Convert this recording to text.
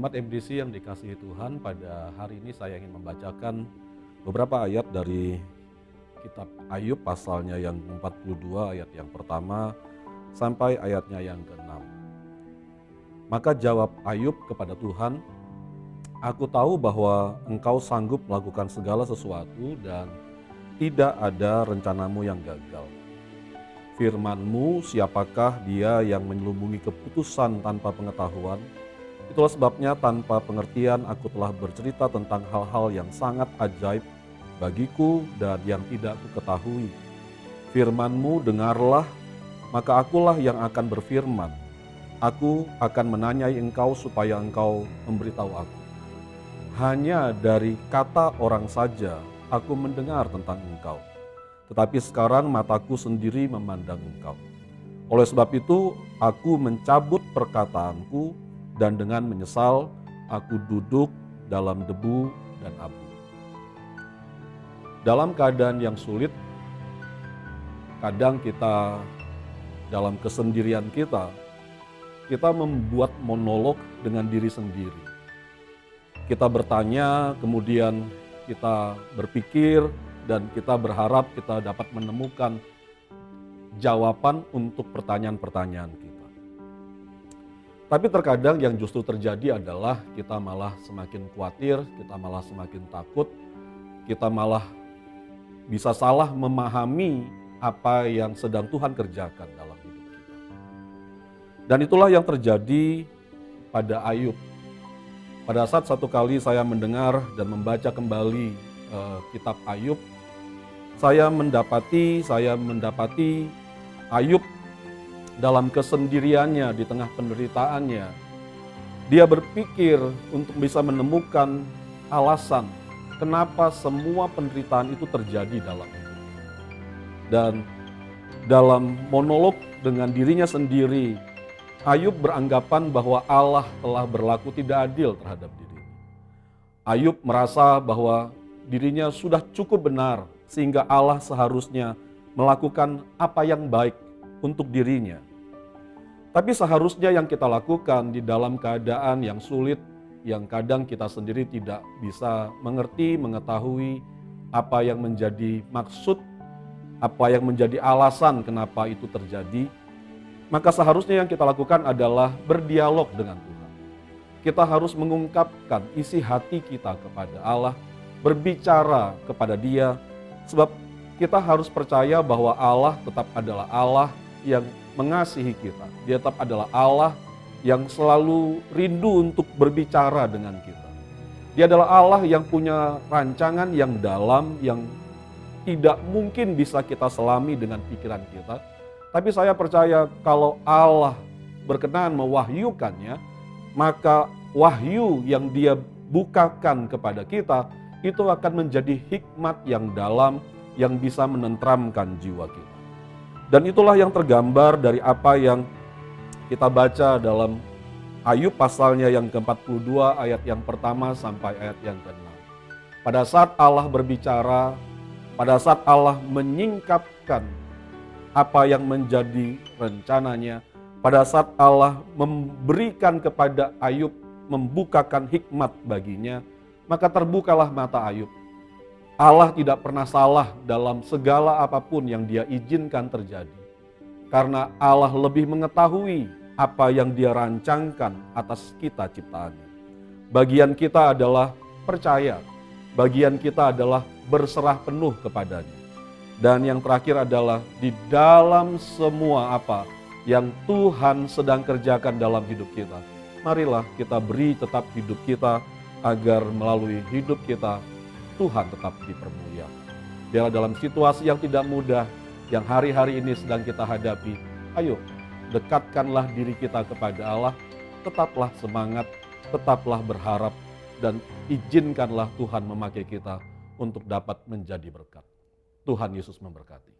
Jemaat MDC yang dikasihi Tuhan, pada hari ini saya ingin membacakan beberapa ayat dari kitab Ayub pasalnya yang 42 ayat yang pertama sampai ayatnya yang ke-6. Maka jawab Ayub kepada Tuhan, "Aku tahu bahwa Engkau sanggup melakukan segala sesuatu dan tidak ada rencanamu yang gagal. Firman-Mu, siapakah dia yang menyelubungi keputusan tanpa pengetahuan? Itulah sebabnya tanpa pengertian aku telah bercerita tentang hal-hal yang sangat ajaib bagiku dan yang tidak kuketahui. Firman-Mu dengarlah, maka akulah yang akan berfirman. Aku akan menanyai Engkau supaya Engkau memberitahu aku. Hanya dari kata orang saja aku mendengar tentang Engkau, tetapi sekarang mataku sendiri memandang Engkau. Oleh sebab itu aku mencabut perkataanku, dan dengan menyesal aku duduk dalam debu dan abu." Dalam keadaan yang sulit, kadang kita dalam kesendirian kita membuat monolog dengan diri sendiri. Kita bertanya, kemudian kita berpikir, dan kita berharap kita dapat menemukan jawaban untuk pertanyaan-pertanyaan kita. Tapi terkadang yang justru terjadi adalah kita malah semakin khawatir, kita malah semakin takut, kita malah bisa salah memahami apa yang sedang Tuhan kerjakan dalam hidup kita. Dan itulah yang terjadi pada Ayub. Pada saat satu kali saya mendengar dan membaca kembali kitab Ayub, saya mendapati Ayub dalam kesendiriannya di tengah penderitaannya. Dia berpikir untuk bisa menemukan alasan kenapa semua penderitaan itu terjadi dalam hidupnya. Dan dalam monolog dengan dirinya sendiri, Ayub beranggapan bahwa Allah telah berlaku tidak adil terhadap dirinya. Ayub merasa bahwa dirinya sudah cukup benar sehingga Allah seharusnya melakukan apa yang baik untuk dirinya. Tapi seharusnya yang kita lakukan di dalam keadaan yang sulit, yang kadang kita sendiri tidak bisa mengerti, mengetahui apa yang menjadi maksud, apa yang menjadi alasan kenapa itu terjadi, maka seharusnya yang kita lakukan adalah berdialog dengan Tuhan. Kita harus mengungkapkan isi hati kita kepada Allah, berbicara kepada Dia, sebab kita harus percaya bahwa Allah tetap adalah Allah yang mengasihi kita. Dia tetap adalah Allah yang selalu rindu untuk berbicara dengan kita. Dia adalah Allah yang punya rancangan yang dalam, yang tidak mungkin bisa kita selami dengan pikiran kita. Tapi saya percaya kalau Allah berkenan mewahyukannya, maka wahyu yang Dia bukakan kepada kita itu akan menjadi hikmat yang dalam yang bisa menenteramkan jiwa kita. Dan itulah yang tergambar dari apa yang kita baca dalam Ayub pasalnya yang ke-42 ayat yang pertama sampai ayat yang ke-6. Pada saat Allah berbicara, pada saat Allah menyingkapkan apa yang menjadi rencananya, pada saat Allah memberikan kepada Ayub, membukakan hikmat baginya, maka terbukalah mata Ayub. Allah tidak pernah salah dalam segala apapun yang Dia izinkan terjadi. Karena Allah lebih mengetahui apa yang Dia rancangkan atas kita ciptaannya. Bagian kita adalah percaya, bagian kita adalah berserah penuh kepadanya. Dan yang terakhir adalah di dalam semua apa yang Tuhan sedang kerjakan dalam hidup kita, marilah kita beri tetap hidup kita agar melalui hidup kita Tuhan tetap dipermuliakan. Biarlah dalam situasi yang tidak mudah, yang hari-hari ini sedang kita hadapi, ayo dekatkanlah diri kita kepada Allah, tetaplah semangat, tetaplah berharap, dan izinkanlah Tuhan memakai kita untuk dapat menjadi berkat. Tuhan Yesus memberkati.